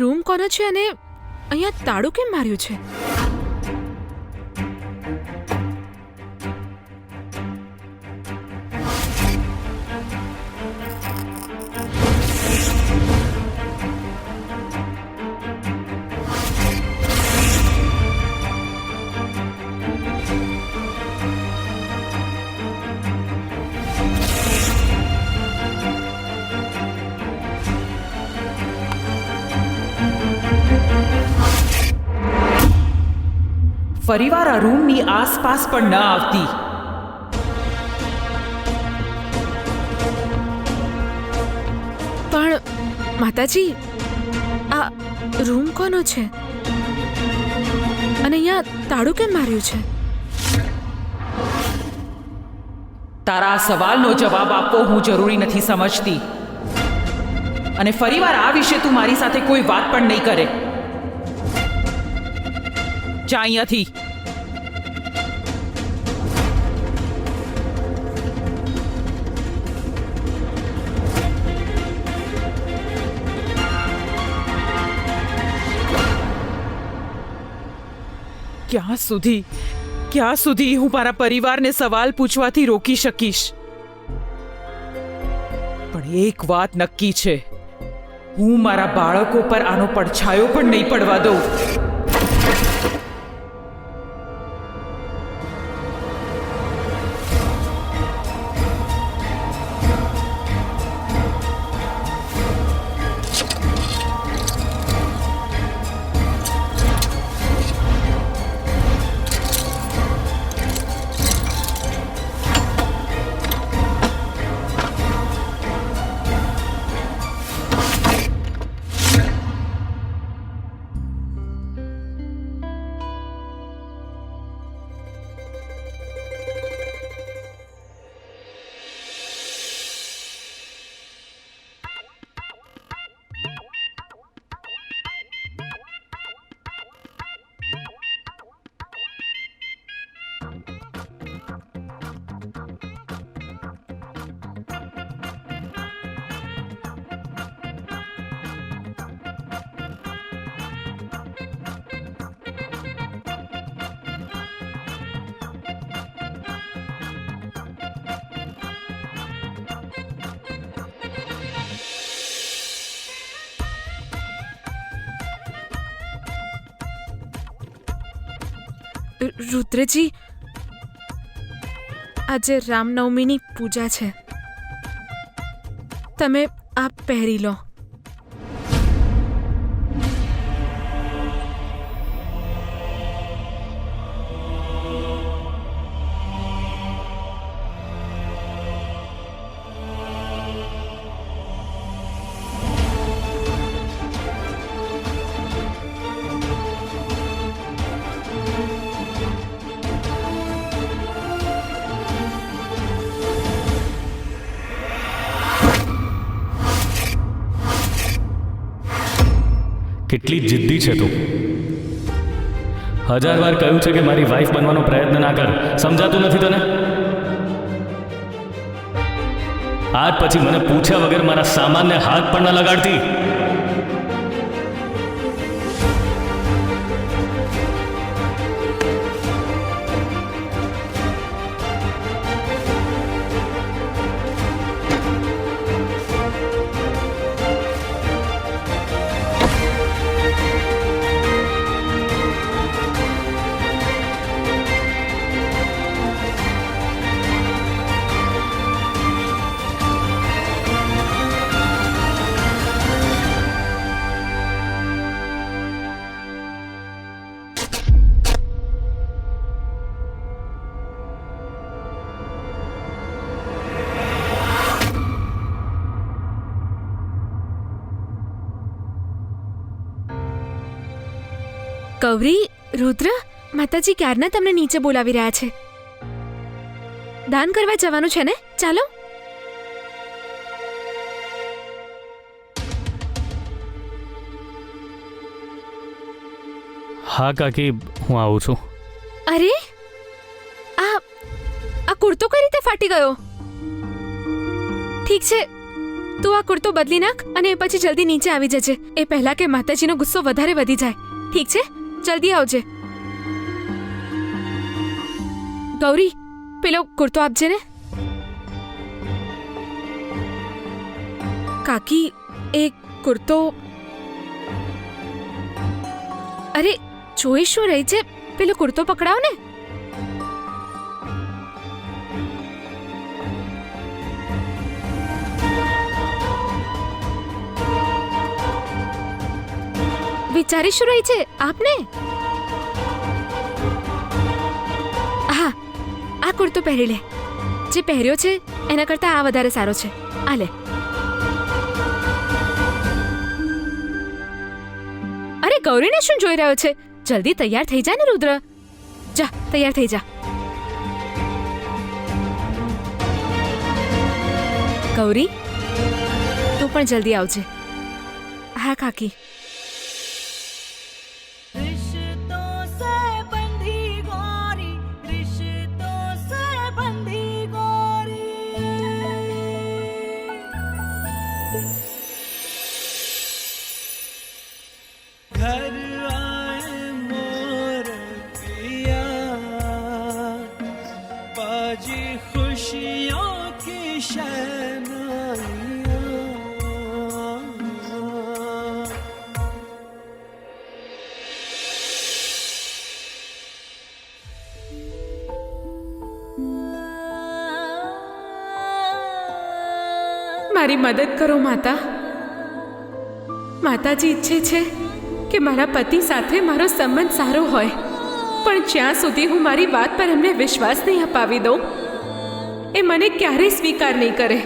Room કોનો છે અને અહીંયા તાળું કેમ માર્યું છે? ફરીવાર આ રૂમની આસપાસ પણ ન આવતી. પણ માતાજી, આ રૂમ કોનો છે અને અહીંયા તાળું કેમ માર્યું છે? તારા આ સવાલનો જવાબ આપવો હું જરૂરી નથી સમજતી, અને ફરીવાર આ વિશે તું મારી સાથે કોઈ વાત પણ નહીં કરે. જા અહીંયાથી. ક્યાં સુધી હું મારા પરિવારને સવાલ પૂછવાથી રોકી શકીશ? પણ એક વાત નક્કી છે, હું મારા બાળકો પર આનો પડછાયો પણ નહીં પડવા દઉં. રુદ્રજી, આજે રામનવમીની પૂજા છે, તમે આ પહેરી લો. કેટલી જિદ્દી છે તું. 1000 વાર કહ્યું છે કે મારી વાઈફ બનવાનો પ્રયત્ન ના કર. સમજાતું નથી તને? આજ પછી મને પૂછ્યા વગર મારા સામાનને હાથ પણ ન લગાડતી. ગૌરી, રુદ્ર, માતાજી ક્યારના તમને નીચે બોલાવી રહ્યા છે. દાન કરવા જવાનું છે ને? ચાલો. હા કાકી, હું આવું છું. અરે, આ કુર્તો કઈ રીતે ફાટી ગયો? ઠીક છે, તું આ કુર્તો બદલી નાખ અને પછી જલ્દી નીચે આવી જજે, એ પહેલા કે માતાજીનો ગુસ્સો વધારે વધી જાય. ઠીક છે, જલ્દી આવજે. ગૌરી, પેલો કુર્તો આપજે ને. કાકી, એ કુર્તો... અરે જોઈ શું રહી છે, પેલો કુર્તો પકડાવ ને. વિચારી શું રહી છે, આપને. હા, આ કુર્તો પહેરી લે. જે પહેર્યો છે એના કરતાં આ વધારે સારો છે. આ લે. અરે ગૌરીને શું જોઈ રહ્યો છે? જલ્દી તૈયાર થઈ જા ને રુદ્ર. જા, તૈયાર થઈ જા. ગૌરી, તું પણ જલ્દી આવજે. હા કાકી. મારી મદદ કરો માતા. માતાજી ઈચ્છે છે કે મારા પતિ સાથે મારો સંબંધ સારો હોય, પણ જ્યાં સુધી હું મારી વાત પર એમને વિશ્વાસ નહીં અપાવી દઉં, એ મને ક્યારેય સ્વીકાર નહીં કરે.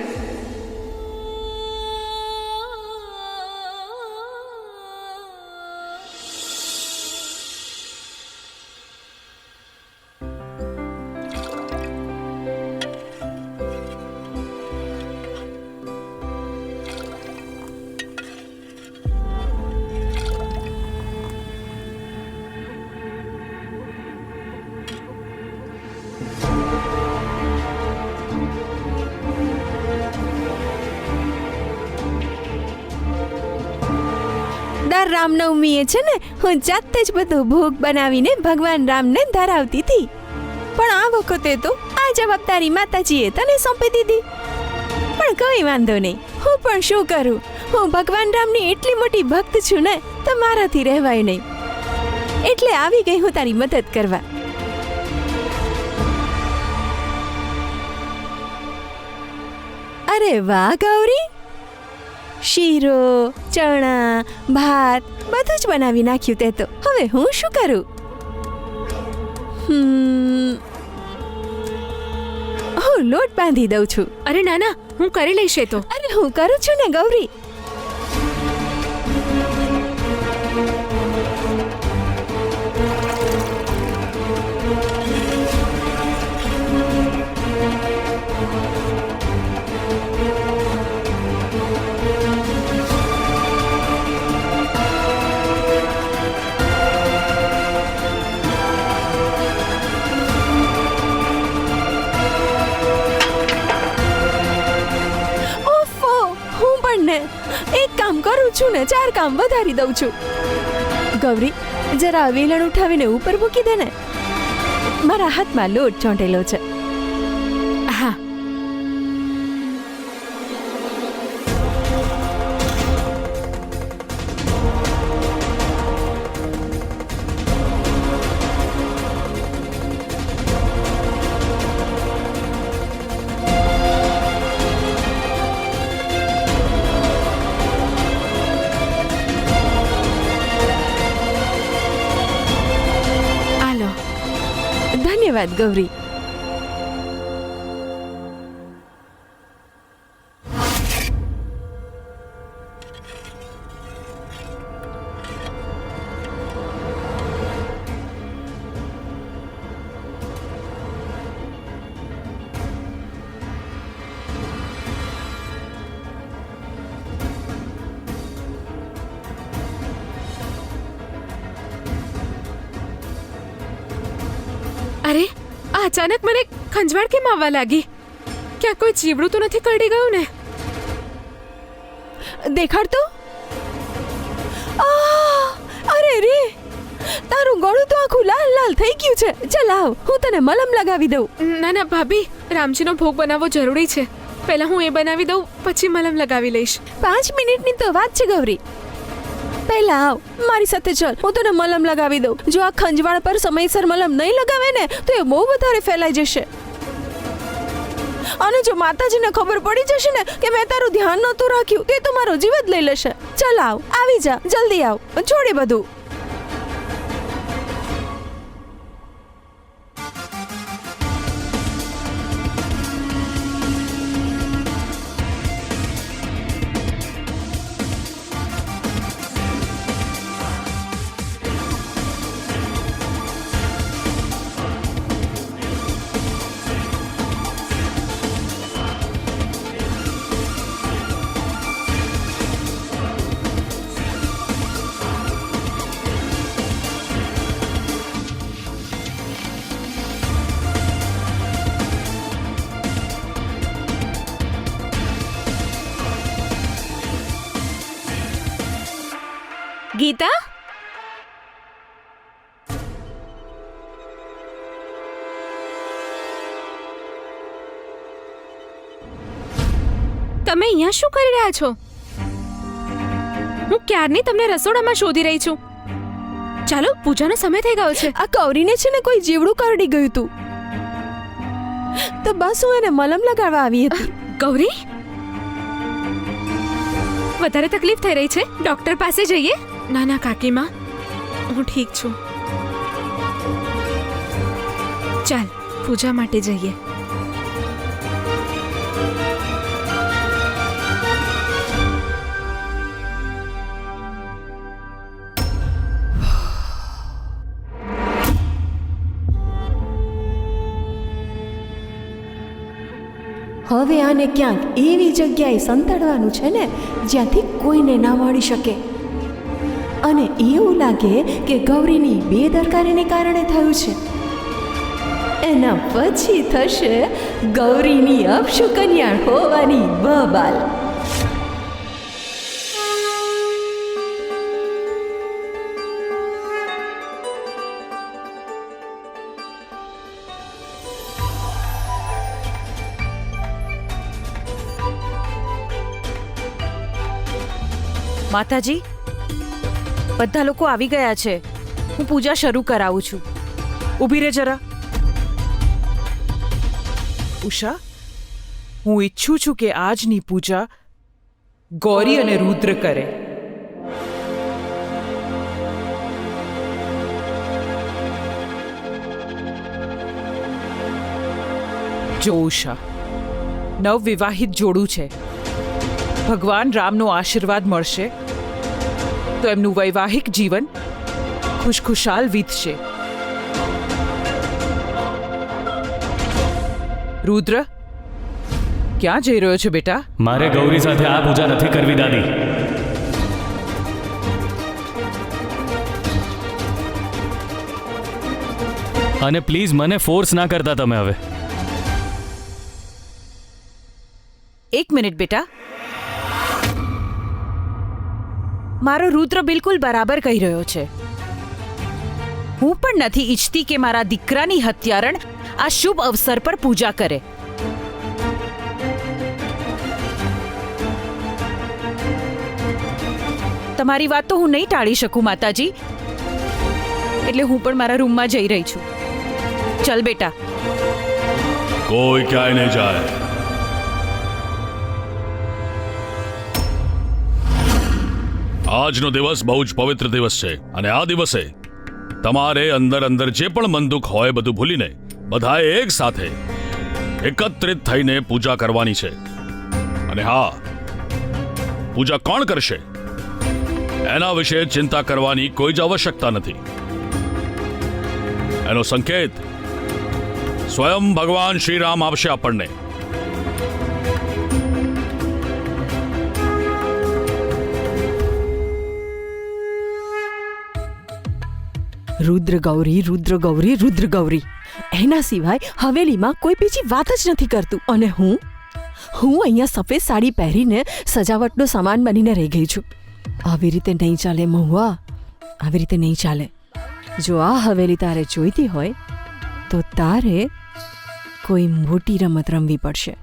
દર રામનવમીએ છે ને હું જાતે જ બધું ભોગ બનાવીને ભગવાન રામને ધરાવતી હતી, પણ આ વખતે તો આ જવાબદારી માતાજીએ તને સોંપી દીધી. પણ કોઈ વાંધો નહીં, હું પણ શું કરું, હું ભગવાન રામની એટલી મોટી ભક્ત છું ને, તો મારાથી રહેવાય નહીં. એટલે આવી ગઈ હું તારી મદદ કરવા. અરે વાહ ગૌરી, શીરો, ચણા, ભાત બધું જ બનાવી નાખ્યું તે તો. હવે હું શું કરું? હું લોટ બાંધી દઉં છું. અરે ના ના, હું કરી લઈશ એ તો. અરે હું કરું છું ને ગૌરી. એક કામ કરું છું ને 4 કામ વધારી દઉં છું. ગૌરી, જરા વેલણ ઉઠાવીને ઉપર મૂકી દે ને. મારા હાથમાં લોટ ચોંટેલો છે. હા. ધન્યવાદ ગૌરી. અરે, આ અચાનક મને ખંજવાળ કેમ આવવા લાગી? ક્યાં કોઈ જીવડું તો નથી કરડી ગયું ને? દેખાડ તો. અરે રે, તારું ગળું તો આખું લાલ લાલ થઈ ગયું છે. ચાલ આવ, હું તને મલમ લગાવી દઉં. ના ના ભાભી, રામજીનો ભોગ બનાવવો જરૂરી છે. પહેલા હું એ બનાવી દઉં, પછી મલમ લગાવી લઈશ. 5 મિનિટની તો વાત છે ગૌરી. પહેલા આવ, મારી સાથે ચાલ, હું તને મલમ લગાવી દઉં. જો આ ખંજવાળ પર સમયસર મલમ નહીં લગાવે ને તો એ બહુ વધારે ફેલાઈ જશે. અને જો માતાજીને ખબર પડી જશે ને કે મેં તારું ધ્યાન નહોતું રાખ્યું તો એ તો મારો જીવ જ લઈ લેશે. ચાલ આવ, આવી જા, જલ્દી આવ, છોડી બધું. ગીતા, તમે અહીંયા શું કરી રહ્યા છો? હું ક્યારની તમને રસોડામાં શોધી રહી છું. ચાલો, પૂજાનો સમય થઈ ગયો છે. આ ગૌરીને છે ને કોઈ જીવડું કરડી ગયું હતું, તો બસ હું એને મલમ લગાડવા આવી હતી. ગૌરી, વધારે તકલીફ થઈ રહી છે, ડોક્ટર પાસે જઈએ. ના ના કાકીમાં, હું ઠીક છું. ચાલ, પૂજા માટે જઈએ. હવે આને ક્યાંક એવી જગ્યાએ સંતાડવાનું છે ને જ્યાંથી કોઈને ના મળી શકે. અને એવું લાગે કે ગૌરીની બેદરકારીને કારણે થયું છે. એના પછી થશે ગૌરીની અપશુકન્યા હોવાની બબાલ. માતાજી, બધા લોકો આવી ગયા છે. હું પૂજા શરૂ કરાવું છું. ઊભી રહે જરા. ઉષા, હું ઈચ્છું છું કે આજની પૂજા ગૌરી અને રુદ્ર કરે. જો ઉષા, નવવિવાહિત જોડું છે. ભગવાન રામનો આશીર્વાદ મળશે તો એમનું વૈવાહિક જીવન ખુશખુશાલ વીતશે. રુદ્ર, ક્યાં જઈ રહ્યો છે બેટા? મારે ગૌરી સાથે આ પૂજા નથી કરવી દાદી. અને પ્લીઝ મને ફોર્સ ના કરતા તમે હવે. એક મિનિટ બેટા. મારો રુદ્ર બિલકુલ બરાબર કહી રહ્યો છે. હું પણ નથી ઈચ્છતી કે મારા દીકરાની હત્યારણ આ શુભ અવસર પર પૂજા કરે. તમારી વાત તો હું નહીં ટાળી શકું માતાજી, એટલે હું પણ મારા રૂમમાં જઈ રહી છું. ચલ બેટા. કોઈ ક્યાંય નહીં જાય. આજનો દિવસ બહુ જ પવિત્ર દિવસ છે અને આ દિવસે તમારે અંદર અંદર જે પણ મન દુઃખ હોય બધું ભૂલીને બધાએ એક સાથે એકત્રિત થઈને પૂજા કરવાની છે. અને હા, પૂજા કોણ કરશે એના વિશે ચિંતા કરવાની કોઈ જ આવશ્યકતા નથી. એનો સંકેત સ્વયં ભગવાન શ્રી રામ આપશે આપણને. રુદ્ર ગૌરી, રુદ્ર ગૌરી, રુદ્ર ગૌરી, એના સિવાય હવેલીમાં કોઈ બીજી વાત જ નથી કરતું. અને હું હું અહીંયા સફેદ સાડી પહેરીને સજાવટનો સામાન બનીને રહી ગઈ છું. આવી રીતે નહીં ચાલે મહુઆ, આવી રીતે નહીં ચાલે. જો આ હવેલી તારે જોઈતી હોય તો તારે કોઈ મોટી રમત રમવી પડશે.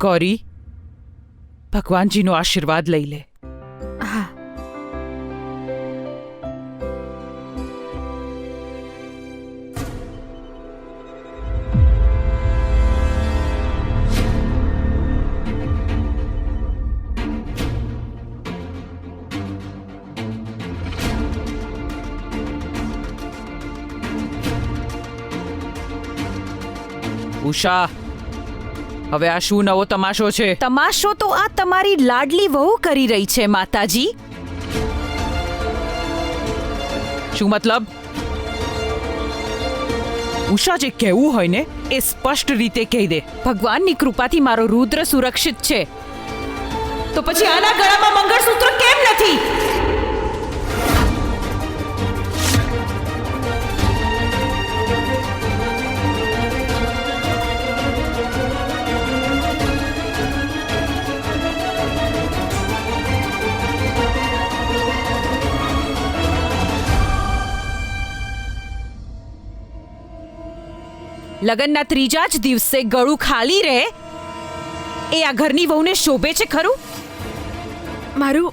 ગૌરી, ભગવાનજીનો આશીર્વાદ લઈ લે. હા. ઉષા, હવે આ શું નવો તમાશો છે? તમાશો તો આ તમારી લાડલી વહુ કરી રહી છે માતાજી. શું મતલબ? ઉષા, જે કહેવું હોય ને એ સ્પષ્ટ રીતે કહી દે. ભગવાનની કૃપાથી મારો રુદ્ર સુરક્ષિત છે, તો પછી આના ગળામાં મંગળસૂત્ર કેમ નથી? લગનના ત્રીજા જ દિવસે ગળું ખાલી રહે એ આ ઘરની વહુને શોભે છે ખરું? મારું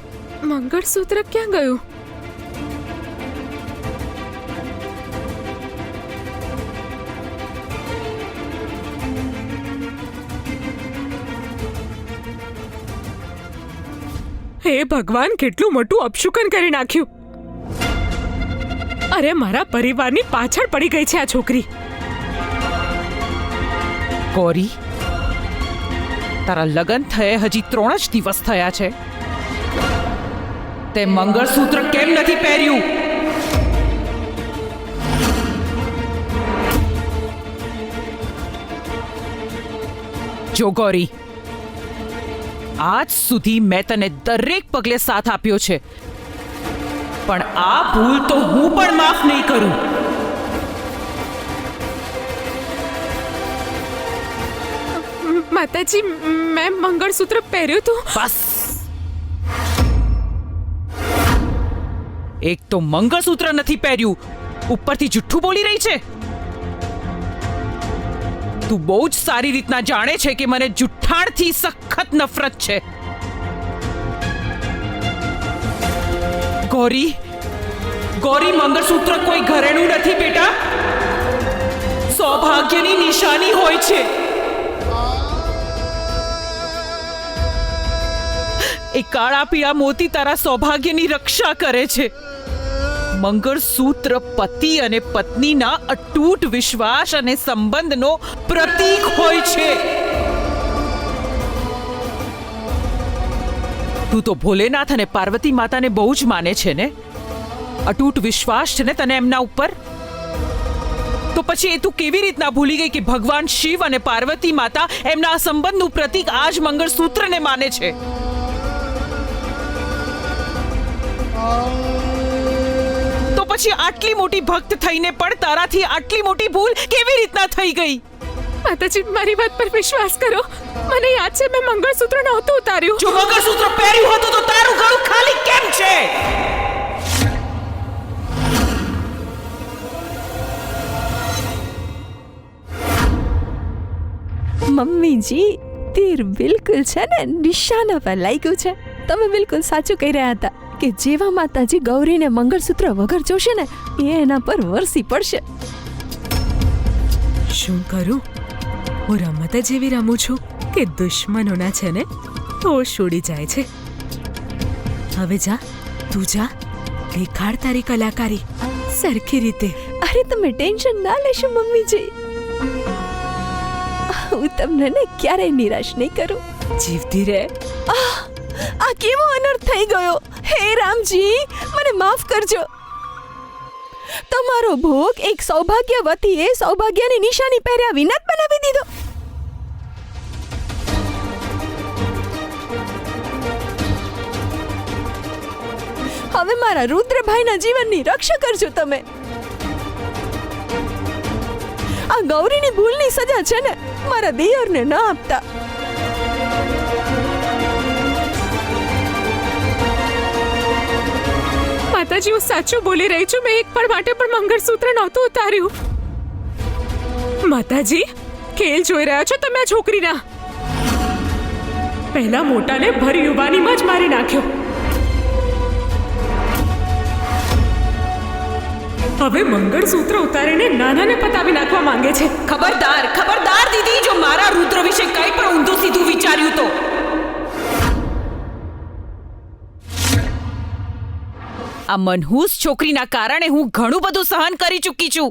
મંગળસૂત્ર ક્યાં ગયું? હે ભગવાન, કેટલું મોટું અપશુકન કરી નાખ્યું. અરે, મારા પરિવારની પાછળ પડી ગઈ છે આ છોકરી. ગૌરી, તારા લગન થયે હજી 3 જ દિવસ થયા છે, તે મંગળસૂત્ર કેમ નથી પહેર્યું? જો ગૌરી, આજ સુધી મેં તને દરેક પગલે સાથ આપ્યો છે, પણ આ ભૂલ તો હું પણ માફ નહીં કરું. માતાજી, મેં મંગળસૂત્ર પહેર્યું હતું. બસ, એક તો મંગળસૂત્ર નથી પહેર્યું, ઉપરથી જુઠ્ઠું બોલી રહી છે. તું બહુ જ સારી રીતના જાણે છે કે મને જુઠ્ઠાણથી સખત નફરત છે. ગૌરી, ગૌરી, મંગળસૂત્ર કોઈ ઘરેણું નથી બેટા, સૌભાગ્યની નિશાની હોય છે. એ કાળા પીળા મોતી તારા સૌભાગ્યની રક્ષા કરે છે. મંગળસૂત્ર પતિ અને પત્નીના અતૂટ વિશ્વાસ અને સંબંધનો પ્રતીક હોય છે. તું તો ભોલેનાથ અને પાર્વતી માતાને બહુ જ માને છે ને? અતૂટ વિશ્વાસ છે ને તને એમના ઉપર? તો પછી એ તું કેવી રીતના ભૂલી ગઈ કે ભગવાન શિવ અને પાર્વતી માતા એમના આ સંબંધનું પ્રતીક આ જ મંગળસૂત્રને માને છે? તો પછી આટલી મોટી ભક્ત થઈને પણ તારાથી આટલી મોટી ભૂલ કેવી રીતના થઈ ગઈ? માતાજી, મારી વાત પર વિશ્વાસ કરો. મને યાદ છે મેં મંગળસૂત્ર નહોતું ઉતાર્યું. જો મંગળસૂત્ર પહેર્યું હતું તો તારું ગળું ખાલી કેમ છે? મમ્મીજી, તીર બિલકુલ છે ને નિશાના પર લાગ્યું છે. તમે બિલકુલ સાચું કહી રહ્યા હતા કે જેવા માતાજી ગૌરીને મંગળસૂત્ર વગર જોશે ને એ એના પર વરસી પડશે. શું કરું? હું રમત જ એવી રમું છું કે દુશ્મનોના છે ને હોશ ઉડી જાય છે. હવે જા, તું જા, દેખાડ તારી કલાકારી સરખી રીતે. અરે તમે ટેન્શન ના લેશો મમ્મીજી, હું તમને ને ક્યારેય નિરાશ નહીં કરું. જીવતી રહે. આ કેવો અનર્થ થઈ ગયો! હે રામજી, મને માફ કરજો. તમારો ભોગ એક સૌભાગ્યવતીએ સૌભાગ્યની નિશાની પહેર્યા વિના જ બનાવી દીધો. હવે મારા રુદ્રભાઈના જીવનની રક્ષા કરજો તમે. આ ગૌરીની ભૂલની સજા છે ને, મારા દિયરને ન આપતા. માતાજી, હું સાચું બોલી રહી છું. મેં એક પળ માટે પણ મંગળસૂત્ર નહોતું ઉતાર્યું. માતાજી, ખેલ જોઈ રહ્યા છો તમે આ છોકરીના? પહેલા મોટાને ભર યુવાનીમાં જ મારી નાખ્યો. હવે મંગળસૂત્ર ઉતારીને નાનાને પતાવી નાખવા માંગે છે. ખબરદાર, ખબરદાર દીદી, જો મારા રુદ્ર વિશે કંઈ પણ ઊંધું સીધું વિચાર્યું તો. આ મનહૂસ છોકરીના કારણે હું ઘણું બધું સહન કરી ચૂકી છું.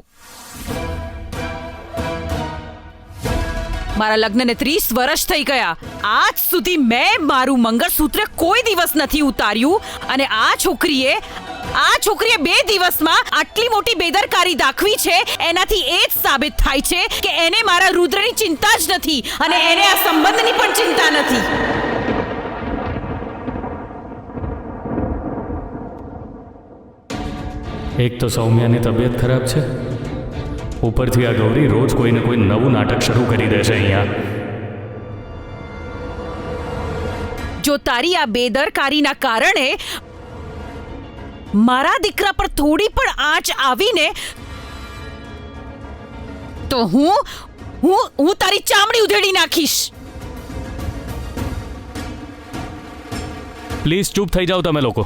મારા લગ્નને 30 વર્ષ થઈ ગયા. આજ સુધી મેં મારું મંગળસૂત્ર કોઈ દિવસ નથી ઉતાર્યું, અને આ છોકરીએ 2 દિવસમાં આટલી મોટી બેદરકારી દાખવી છે. એનાથી એ જ સાબિત થાય છે કે એને મારા રુદ્રની ચિંતા જ નથી, અને એને આ સંબંધની પણ ચિંતા નથી. એક તો સૌમ્યાની તબિયત ખરાબ છે, ઉપરથી આ ગૌરી રોજ કોઈને કોઈ નવું નાટક શરૂ કરી દે છે અહીંયા. જો તારી આ બેદરકારીના કારણે મારા દીકરા પર થોડી પણ આંચ આવીને તો હું તારી ચામડી ઉધેડી નાખીશ. પ્લીઝ ચૂપ થઈ જાઓ તમે લોકો.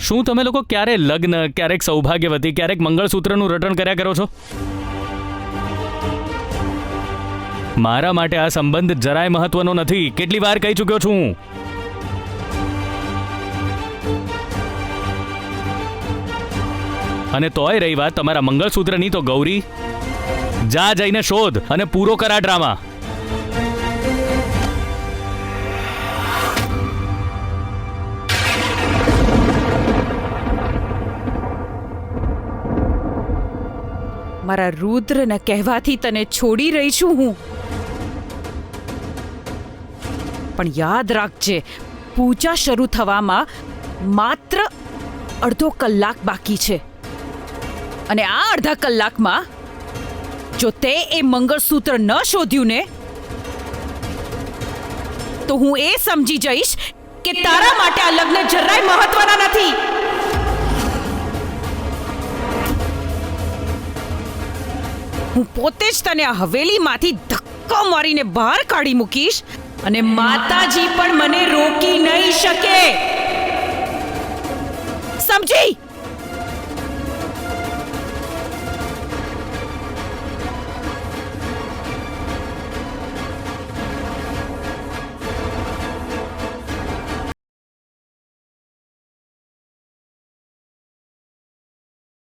શું તમે લોકો ક્યારે લગ્ન, ક્યારેક સૌભાગ્યવતી, ક્યારેક મંગળસૂત્રનું રટણ કર્યા કરો છો? મારા માટે આ સંબંધ જરાય મહત્વનો નથી. કેટલી વાર કહી ચૂક્યો છું. અને તોય રહી વાત તમારા મંગળસૂત્રની, તો ગૌરી, જા જઈને શોધ અને પૂરો કર આ ડ્રામા. મારા રુદ્રના કહેવાથી તને છોડી રહી છું હું, પણ યાદ રાખજે, પૂજા શરૂ થવામાં માત્ર અડધો કલાક બાકી છે, અને આ અડધા કલાકમાં જો તે એ મંગળસૂત્ર ન શોધ્યું ને, તો હું એ સમજી જઈશ કે તારા માટે આ લગ્ન જરાય મહત્વના નથી. હું પોતે જ તને આ હવેલીમાંથી ધક્કો મારીને બહાર કાઢી મૂકીશ, અને માતાજી પણ મને રોકી નહીં શકે. સમજી?